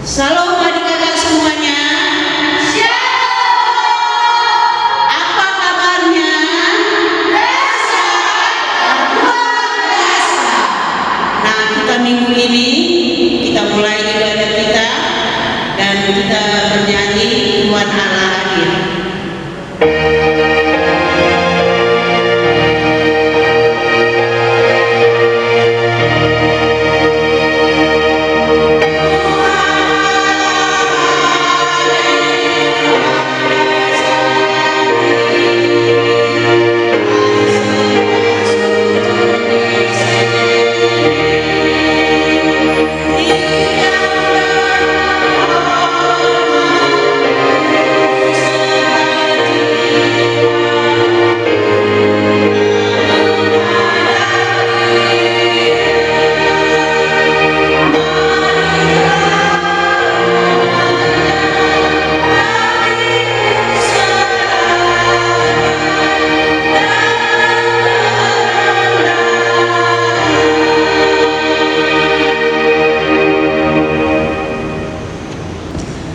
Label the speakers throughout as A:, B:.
A: Salam adik-adik semuanya. Apa kabarnya? Nah, kita minggu ini kita mulai ibadah kita dan kita bernyanyi Tuhan Allah hadir.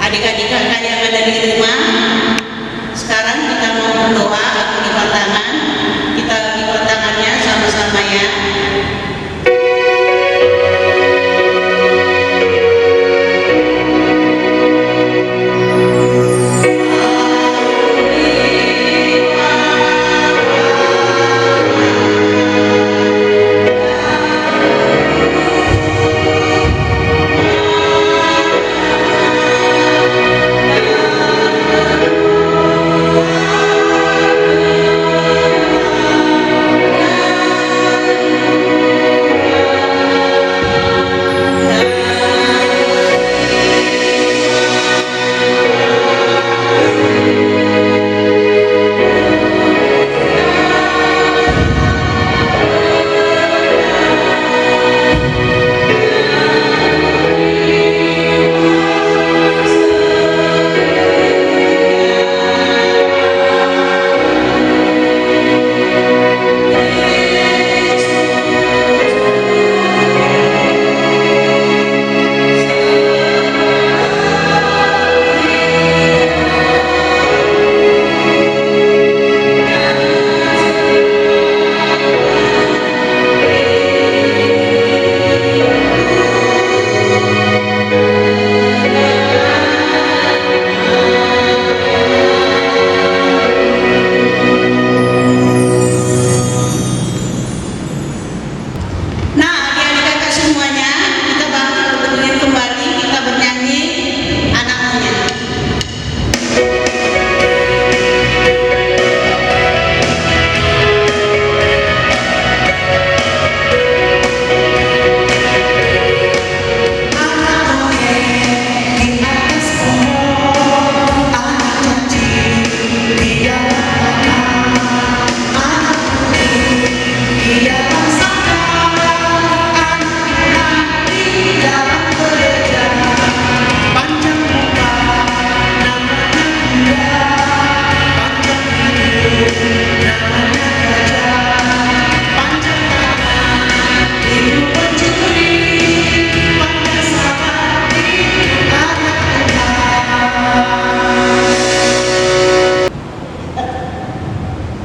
A: Adik-adik kakak yang ada di rumah, sekarang kita mau berdoa atau lipat tangan. Kita lipat tangannya sama-sama ya.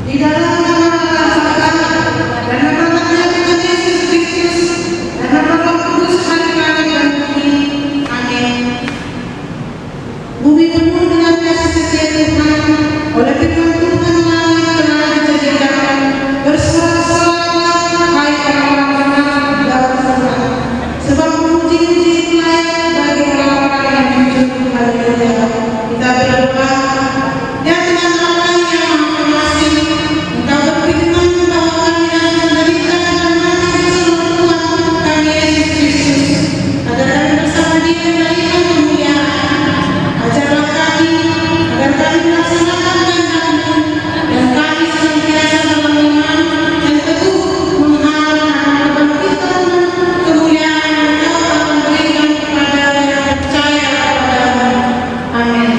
B: Di dalam nama Allah dan nama Tuhan Yesus Kristus dan nama Roh Kudus hari kami dan bumi. Amin. Bumi penuh dengan kasih setia Tuhan, oleh firman Tuhan langit telah dijadikan bersorak-soraklah hai orang-orang benar dalam Tuhan, sebab puji-puji layak bagi orang-orang yang jujur. Haleluya. Kita berdoa. Ya Tuhan Allah yang Maha Pengasih, Engkau berfirman bahwa kami harus menderita dan mati bersama Tuhan kami Yesus Kristus, agar kami bersama Dia memberikan kemuliaan. Ajarlah kami agar kami melaksanakan kehendak-Mu dan kami senantiasa dalam iman dan teguh mengharapkan kebangkitan dan kemuliaan yang Engkau akan berikan kepada yang percaya kepada-Mu. Amin.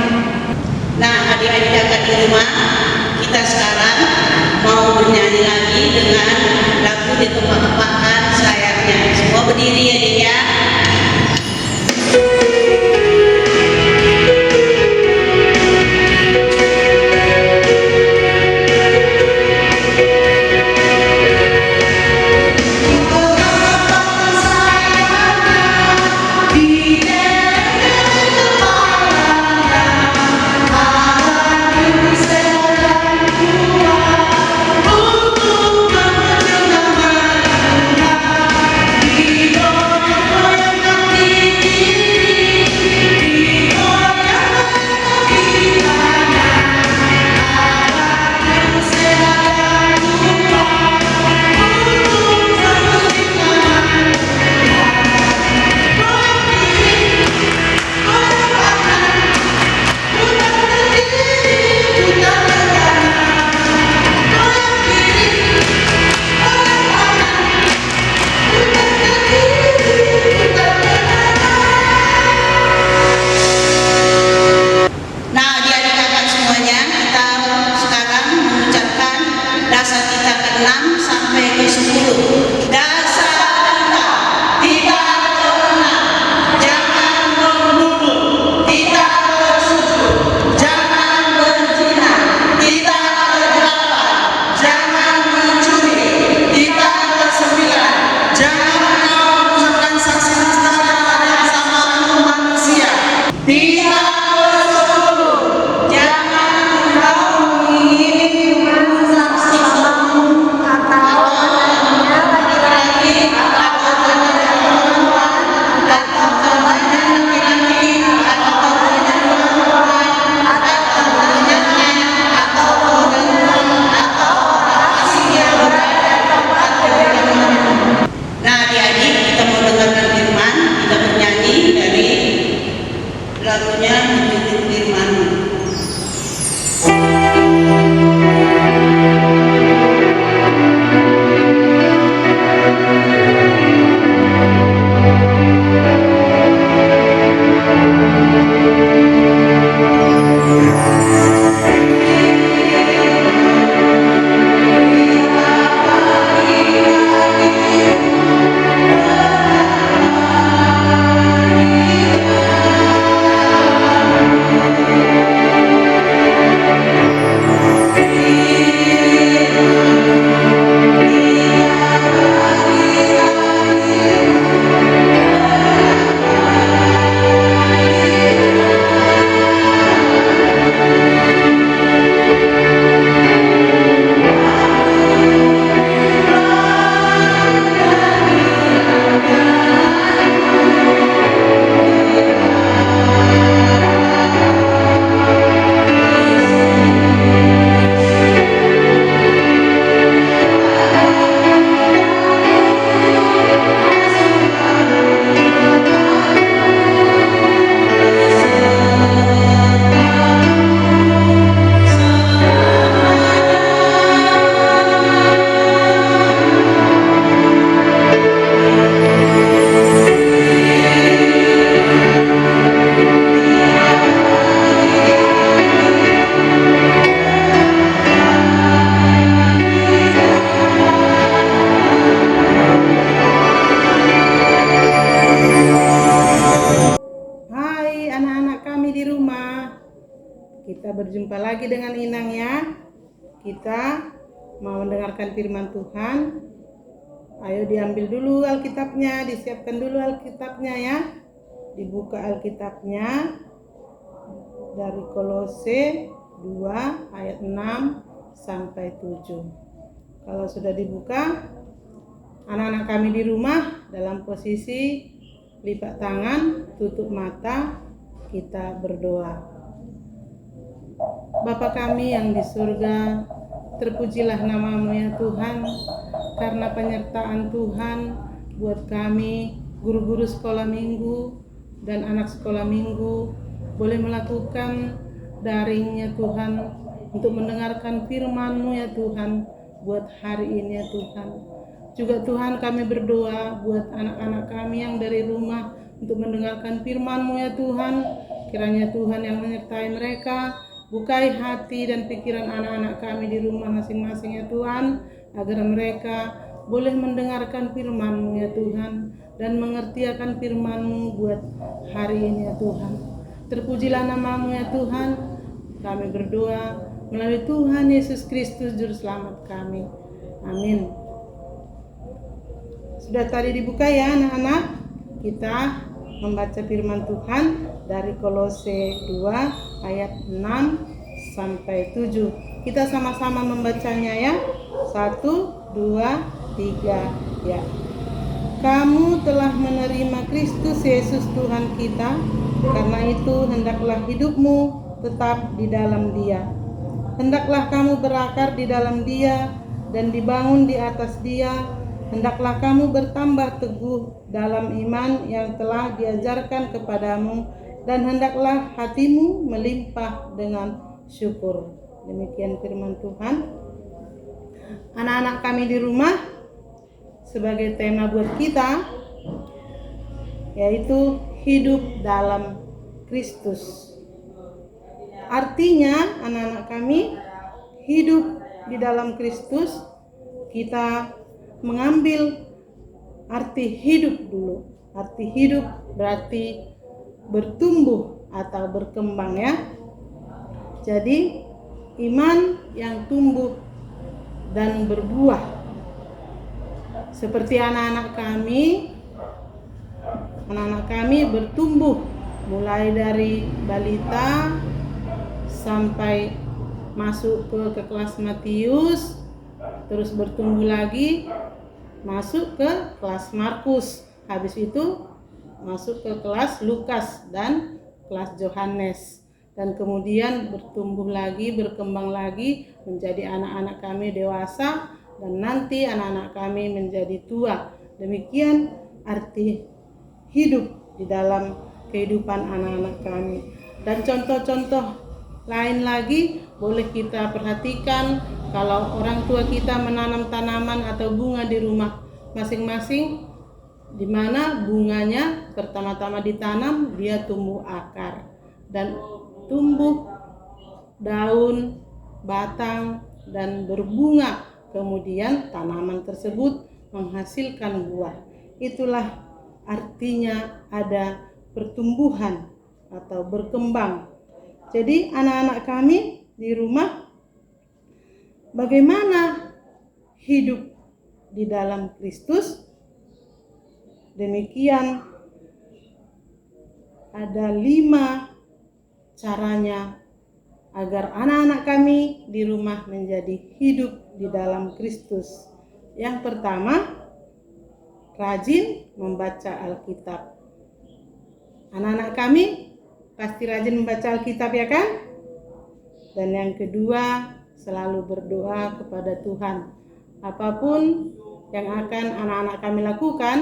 A: Nah, adik-adik kakak di rumah, kita sekarang mau bernyanyi lagi dengan lagu Ditepak-tepakkan Sayapnya. Semua berdiri ya, Dik ya. karunia menjadi firman-Mu.
B: Hai anak-anak kami di rumah. Kita berjumpa lagi dengan Inang ya. Kita mau mendengarkan firman Tuhan. Ayo diambil dulu Alkitabnya, disiapkan dulu Alkitabnya ya. Dibuka Alkitabnya dari Kolose 2 ayat 6 sampai 7. Kalau sudah dibuka, anak-anak kami di rumah dalam posisi lipat tangan, tutup mata, kita berdoa. Bapa kami yang di surga, terpujilah nama-Mu ya Tuhan, karena penyertaan Tuhan buat kami, guru-guru sekolah minggu dan anak sekolah minggu, boleh melakukan daringnya Tuhan, untuk mendengarkan firman-Mu ya Tuhan, buat hari ini ya Tuhan. Juga Tuhan kami berdoa buat anak-anak kami yang dari rumah untuk mendengarkan firman-Mu ya Tuhan. Kiranya Tuhan yang menyertai mereka, bukai hati dan pikiran anak-anak kami di rumah masing-masing ya Tuhan, agar mereka boleh mendengarkan firman-Mu ya Tuhan, dan mengerti akan firman-Mu buat hari ini ya Tuhan. Terpujilah nama-Mu ya Tuhan. Kami berdoa melalui Tuhan Yesus Kristus Juru Selamat kami. Amin. Sudah tadi dibuka ya anak-anak. Kita membaca firman Tuhan dari Kolose 2 ayat 6 sampai 7. Kita sama-sama membacanya ya. 1, 2, 3 ya. Kamu telah menerima Kristus Yesus Tuhan kita, karena itu hendaklah hidupmu tetap di dalam Dia. Hendaklah kamu berakar di dalam Dia dan dibangun di atas Dia. Hendaklah kamu bertambah teguh dalam iman yang telah diajarkan kepadamu, dan hendaklah hatimu melimpah dengan syukur. Demikian firman Tuhan. Anak-anak kami di rumah, sebagai tema buat kita yaitu hidup dalam Kristus. Artinya anak-anak kami hidup di dalam Kristus, kita mengambil arti hidup dulu. Arti hidup berarti bertumbuh atau berkembang ya. Jadi iman yang tumbuh dan berbuah. Seperti anak-anak kami bertumbuh mulai dari balita sampai masuk ke kelas Matius, terus bertumbuh lagi masuk ke kelas Markus, habis itu masuk ke kelas Lukas dan kelas Yohanes, dan kemudian bertumbuh lagi, berkembang lagi menjadi anak-anak kami dewasa, dan nanti anak-anak kami menjadi tua. Demikian arti hidup di dalam kehidupan anak-anak kami. Dan contoh-contoh lain lagi boleh kita perhatikan kalau orang tua kita menanam tanaman atau bunga di rumah masing-masing, di mana bunganya pertama-tama ditanam, dia tumbuh akar dan tumbuh daun, batang, dan berbunga. Kemudian tanaman tersebut menghasilkan buah. Itulah artinya ada pertumbuhan atau berkembang. Jadi anak-anak kami di rumah bagaimana hidup di dalam Kristus? Demikian ada 5 caranya agar anak-anak kami di rumah menjadi hidup di dalam Kristus. Yang pertama, rajin membaca Alkitab. Anak-anak kami pasti rajin membaca Alkitab, ya kan? Dan yang kedua, selalu berdoa kepada Tuhan. Apapun yang akan anak-anak kami lakukan,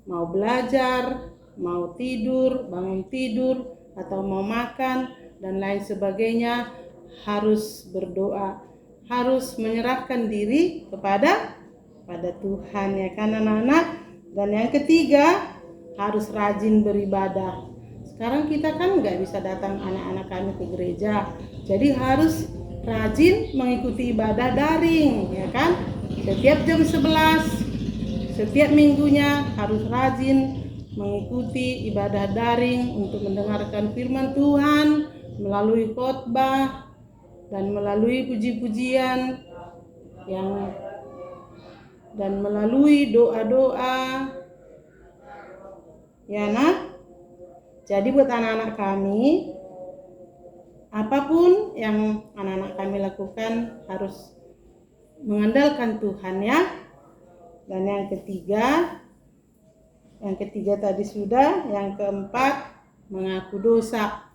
B: mau belajar, mau tidur, bangun tidur, atau mau makan, dan lain sebagainya, harus berdoa, harus menyerahkan diri kepada Tuhan, ya kan anak-anak? Dan yang ketiga, harus rajin beribadah. Sekarang kita kan nggak bisa datang anak-anak kami ke gereja, jadi harus rajin mengikuti ibadah daring, ya kan? Setiap jam 11, setiap minggunya harus rajin mengikuti ibadah daring untuk mendengarkan firman Tuhan melalui khotbah dan melalui puji-pujian dan melalui doa-doa, ya nak? Jadi buat anak-anak kami, apapun yang anak-anak kami lakukan harus mengandalkan Tuhan, ya. Dan yang ketiga tadi sudah, yang keempat mengaku dosa.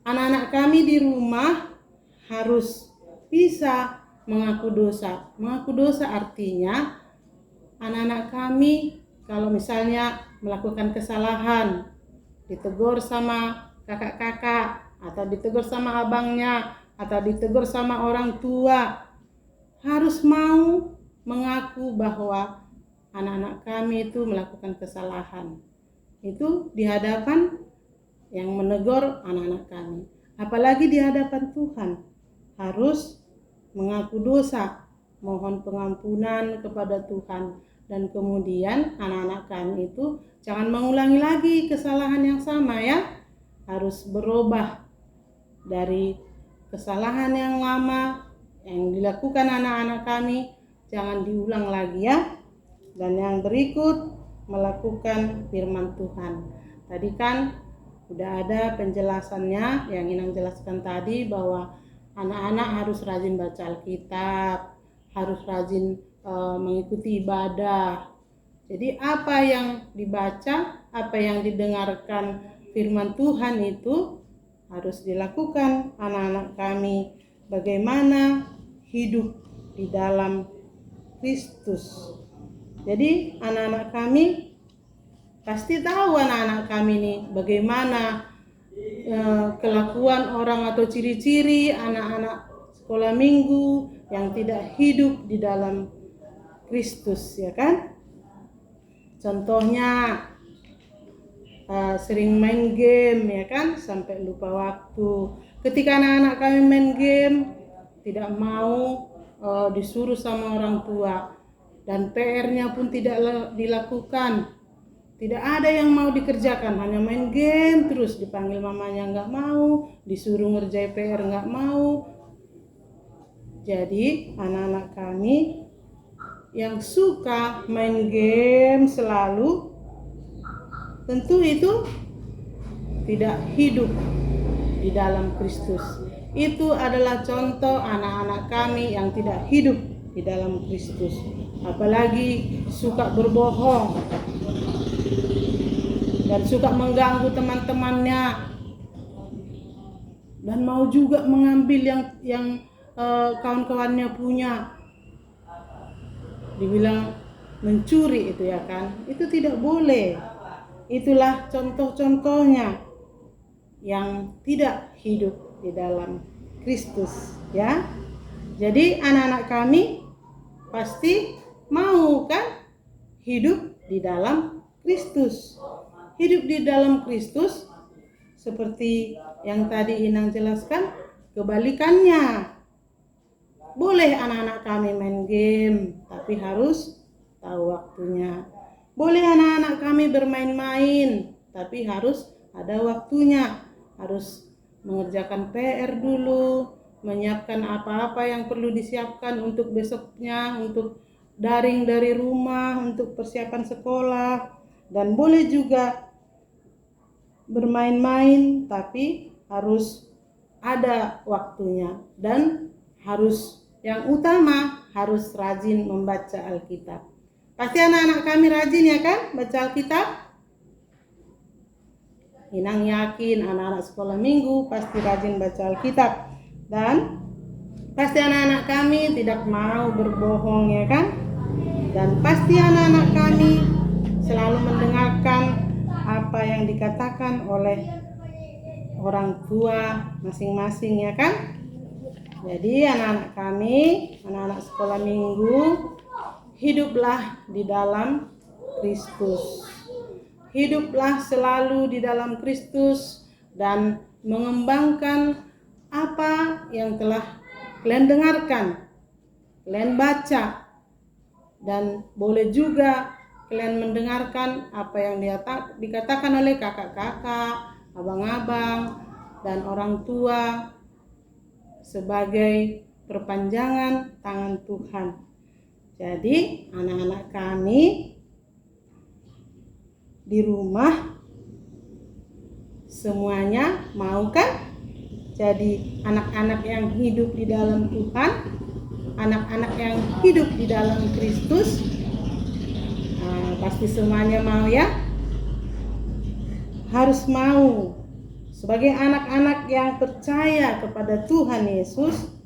B: Anak-anak kami di rumah harus bisa mengaku dosa. Mengaku dosa artinya anak-anak kami kalau misalnya melakukan kesalahan, ditegur sama kakak-kakak, atau ditegur sama abangnya, atau ditegur sama orang tua, harus mau mengaku bahwa anak-anak kami itu melakukan kesalahan. Itu di hadapan yang menegur anak-anak kami. Apalagi di hadapan Tuhan, harus mengaku dosa, mohon pengampunan kepada Tuhan. Dan kemudian anak-anak kami itu jangan mengulangi lagi kesalahan yang sama, ya. Harus berubah dari kesalahan yang lama yang dilakukan anak-anak kami, jangan diulang lagi, ya. Dan yang berikut, melakukan firman Tuhan. Tadi kan udah ada penjelasannya yang Inang jelaskan tadi, bahwa anak-anak harus rajin baca Alkitab, harus rajin mengikuti ibadah. Jadi apa yang dibaca, apa yang didengarkan firman Tuhan itu harus dilakukan anak-anak kami. Bagaimana hidup di dalam Kristus. Jadi anak-anak kami pasti tahu, anak-anak kami nih bagaimana kelakuan orang atau ciri-ciri anak-anak sekolah minggu yang tidak hidup di dalam Kristus, ya kan? Contohnya sering main game, ya kan, sampai lupa waktu. Ketika anak-anak kami main game, tidak mau disuruh sama orang tua, dan PR-nya pun tidak dilakukan. Tidak ada yang mau dikerjakan, hanya main game terus, dipanggil mamanya nggak mau, disuruh ngerjain PR nggak mau. Jadi anak-anak kami yang suka main game selalu, tentu itu tidak hidup di dalam Kristus. Itu adalah contoh anak-anak kami yang tidak hidup di dalam Kristus. Apalagi suka berbohong dan suka mengganggu teman-temannya, dan mau juga mengambil yang kawan-kawannya punya. Dibilang mencuri itu, ya kan? Itu tidak boleh. Itulah contoh-contohnya yang tidak hidup di dalam Kristus, ya. Jadi anak-anak kami pasti mau kan hidup di dalam Kristus. Hidup di dalam Kristus seperti yang tadi Inang jelaskan, kebalikannya. Boleh anak-anak kami main game, tapi harus tahu waktunya. Boleh anak-anak kami bermain-main, tapi harus ada waktunya. Harus mengerjakan PR dulu, menyiapkan apa-apa yang perlu disiapkan untuk besoknya, untuk daring dari rumah, untuk persiapan sekolah. Dan boleh juga bermain-main, tapi harus ada waktunya. Dan harus yang utama, harus rajin membaca Alkitab. Pasti anak-anak kami rajin ya kan baca Alkitab? Inang yakin anak-anak sekolah minggu pasti rajin baca Alkitab. Dan pasti anak-anak kami tidak mau berbohong ya kan? Dan pasti anak-anak kami selalu mendengarkan apa yang dikatakan oleh orang tua masing-masing ya kan? Jadi anak-anak kami, anak-anak sekolah minggu, hiduplah di dalam Kristus. Hiduplah selalu di dalam Kristus dan mengembangkan apa yang telah kalian dengarkan, kalian baca, dan boleh juga kalian mendengarkan apa yang dikatakan oleh kakak-kakak, abang-abang, dan orang tua sebagai perpanjangan tangan Tuhan. Jadi anak-anak kami di rumah semuanya mau kan jadi anak-anak yang hidup di dalam Tuhan, anak-anak yang hidup di dalam Kristus. Pasti semuanya mau ya, harus mau. Sebagai anak-anak yang percaya kepada Tuhan Yesus,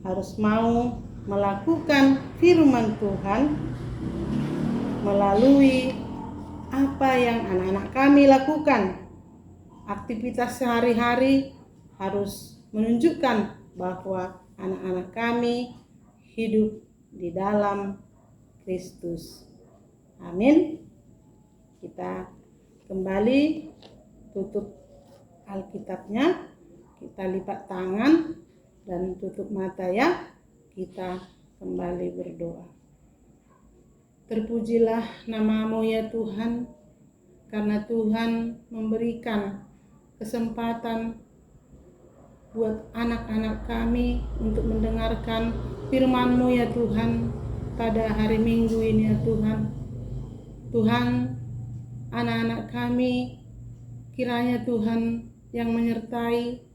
B: harus mau melakukan firman Tuhan melalui apa yang anak-anak kami lakukan. Aktivitas sehari-hari harus menunjukkan bahwa anak-anak kami hidup di dalam Kristus. Amin. Kita kembali tutup Alkitabnya, kita lipat tangan dan tutup mata ya. Kita kembali berdoa. Terpujilah nama-Mu ya Tuhan, karena Tuhan memberikan kesempatan buat anak-anak kami untuk mendengarkan firman-Mu ya Tuhan pada hari Minggu ini ya Tuhan. Tuhan, anak-anak kami kiranya Tuhan yang menyertai,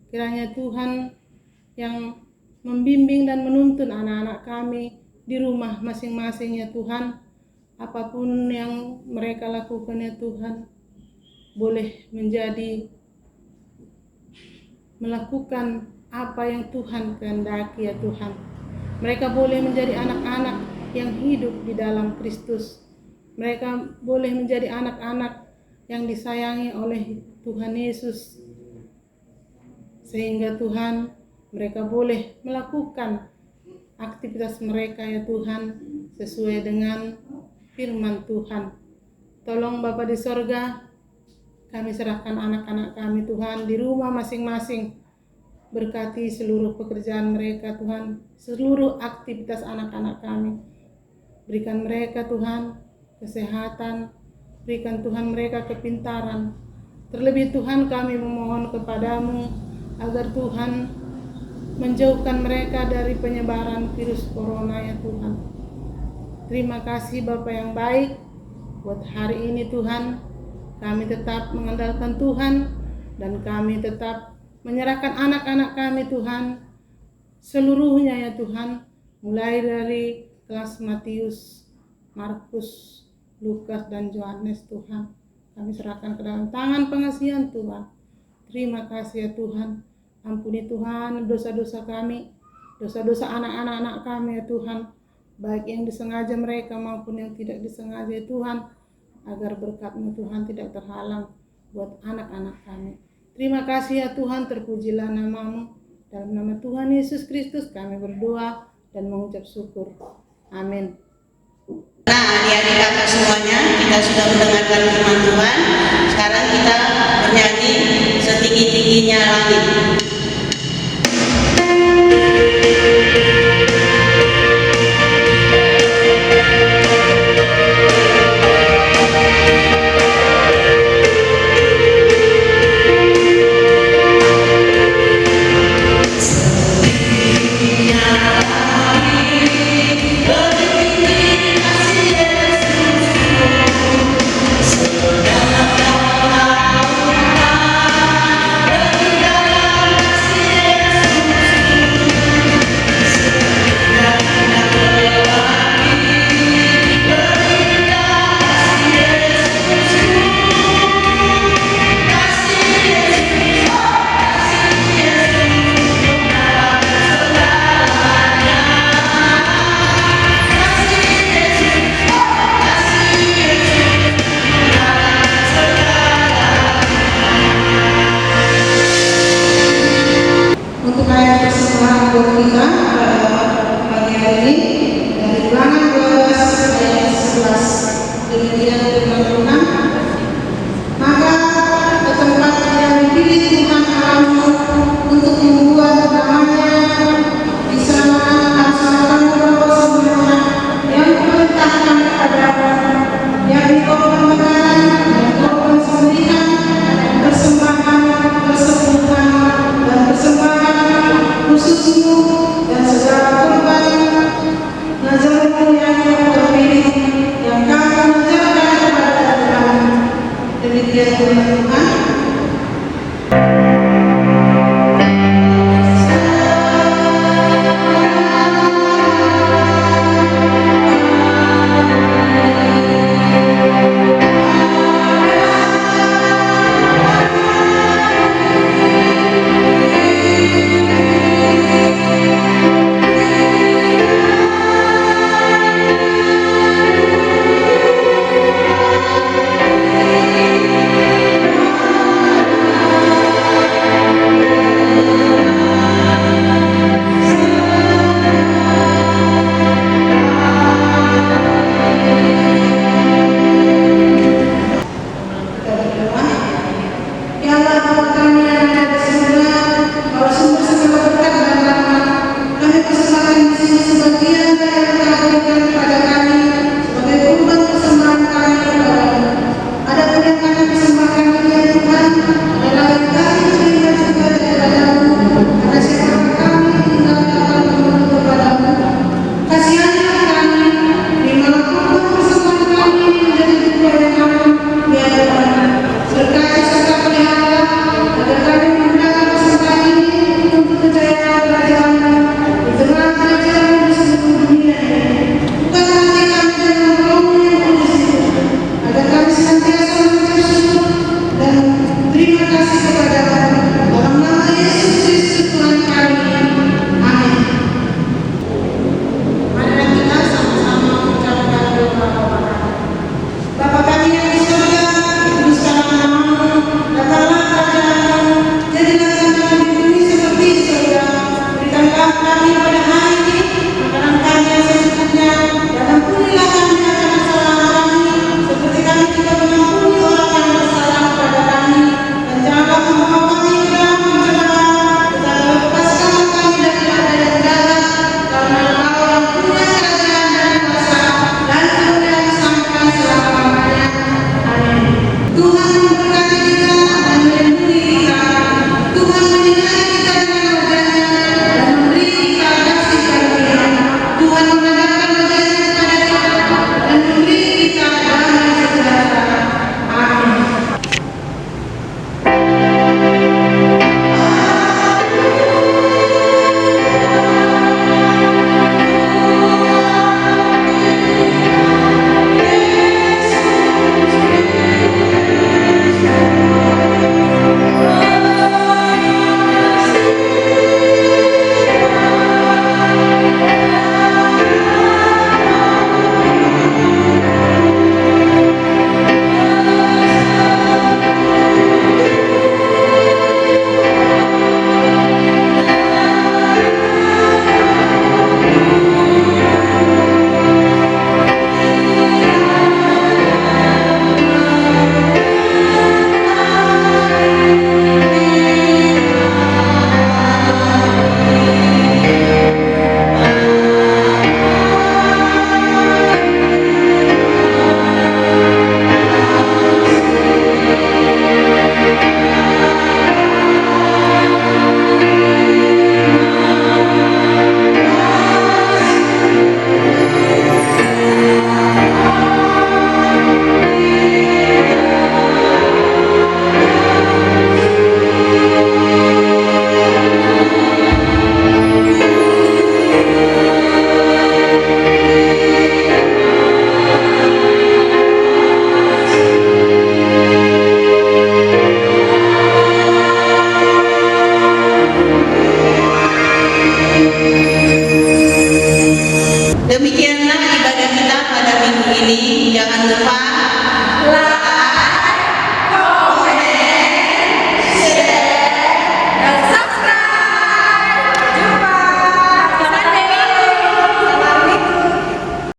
B: kiranya Tuhan yang membimbing dan menuntun anak-anak kami di rumah masing-masing ya Tuhan. Apapun yang mereka lakukan ya Tuhan, boleh menjadi melakukan apa yang Tuhan kehendaki ya Tuhan. Mereka boleh menjadi anak-anak yang hidup di dalam Kristus. Mereka boleh menjadi anak-anak yang disayangi oleh Tuhan Yesus, sehingga Tuhan mereka boleh melakukan aktivitas mereka ya Tuhan sesuai dengan firman Tuhan. Tolong Bapa di sorga, kami serahkan anak-anak kami Tuhan di rumah masing-masing. Berkati seluruh pekerjaan mereka Tuhan, seluruh aktivitas anak-anak kami. Berikan mereka Tuhan kesehatan, berikan Tuhan mereka kepintaran. Terlebih Tuhan kami memohon kepadamu agar Tuhan menjauhkan mereka dari penyebaran virus corona ya Tuhan. Terima kasih Bapa yang baik buat hari ini Tuhan. Kami tetap mengandalkan Tuhan dan kami tetap menyerahkan anak-anak kami Tuhan seluruhnya ya Tuhan. Mulai dari kelas Matius, Markus, Lukas dan Yohanes Tuhan. Kami serahkan ke dalam tangan pengasihan Tuhan. Terima kasih ya Tuhan. Ampuni Tuhan dosa-dosa kami, dosa-dosa anak-anak kami ya Tuhan. Baik yang disengaja mereka maupun yang tidak disengaja ya Tuhan. agar berkat-Mu Tuhan tidak terhalang buat anak-anak kami. Terima kasih ya Tuhan, terpujilah nama-Mu. Dalam nama Tuhan Yesus Kristus kami berdoa dan mengucap syukur. Amin.
A: Nah, adik-adik kakak semuanya, kita sudah mendengarkan firman Tuhan. Sekarang kita bernyanyi setinggi-tingginya langit.
B: layak